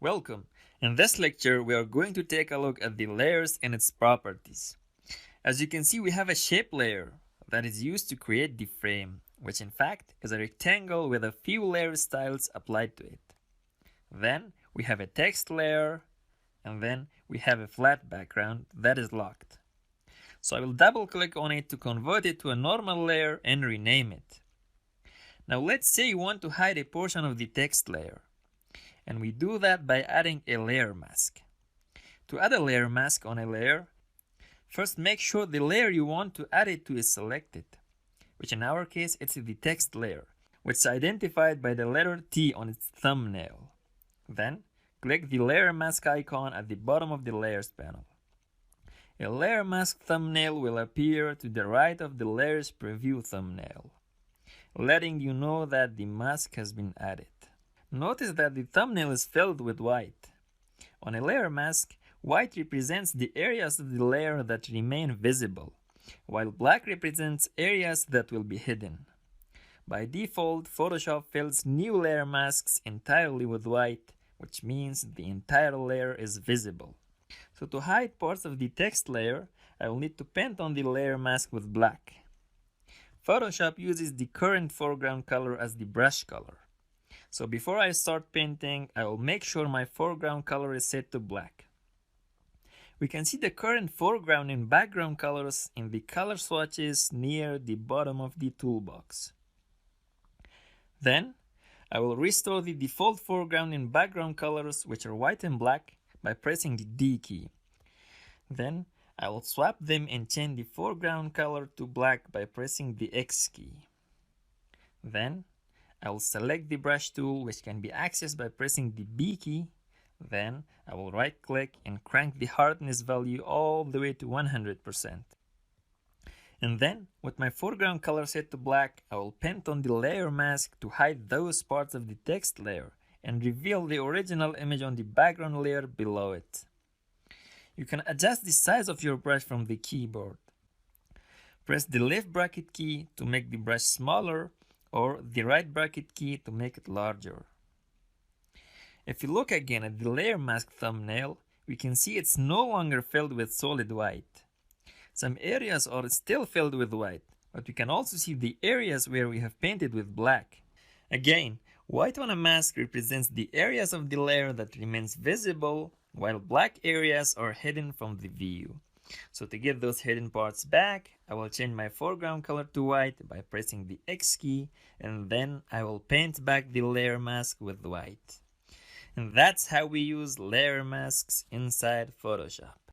Welcome! In this lecture, we are going to take a look at the layers and its properties. As you can see, we have a shape layer that is used to create the frame, which in fact is a rectangle with a few layer styles applied to it. Then we have a text layer, and then we have a flat background that is locked. So I will double click on it to convert it to a normal layer and rename it. Now let's say you want to hide a portion of the text layer. And we do that by adding a layer mask. To add a layer mask on a layer, first make sure the layer you want to add it to is selected, which in our case it's the text layer, which is identified by the letter T on its thumbnail. Then click the layer mask icon at the bottom of the layers panel. A layer mask thumbnail will appear to the right of the layers preview thumbnail, letting you know that the mask has been added. Notice that the thumbnail is filled with white. On a layer mask, white represents the areas of the layer that remain visible, while black represents areas that will be hidden. By default, Photoshop fills new layer masks entirely with white, which means the entire layer is visible. So to hide parts of the text layer, I will need to paint on the layer mask with black. Photoshop uses the current foreground color as the brush color. So before I start painting, I will make sure my foreground color is set to black. We can see the current foreground and background colors in the color swatches near the bottom of the toolbox. Then, I will restore the default foreground and background colors, which are white and black, by pressing the D key. Then, I will swap them and change the foreground color to black by pressing the X key. Then, I will select the brush tool, which can be accessed by pressing the B key. Then I will right click and crank the hardness value all the way to 100%. And then, with my foreground color set to black, I will paint on the layer mask to hide those parts of the text layer and reveal the original image on the background layer below it. You can adjust the size of your brush from the keyboard. Press the left bracket key to make the brush smaller, or the right bracket key to make it larger. If you look again at the layer mask thumbnail, we can see it's no longer filled with solid white. Some areas are still filled with white, but we can also see the areas where we have painted with black. Again, white on a mask represents the areas of the layer that remains visible, while black areas are hidden from the view. So to get those hidden parts back, I will change my foreground color to white by pressing the X key, and then I will paint back the layer mask with white. And that's how we use layer masks inside Photoshop.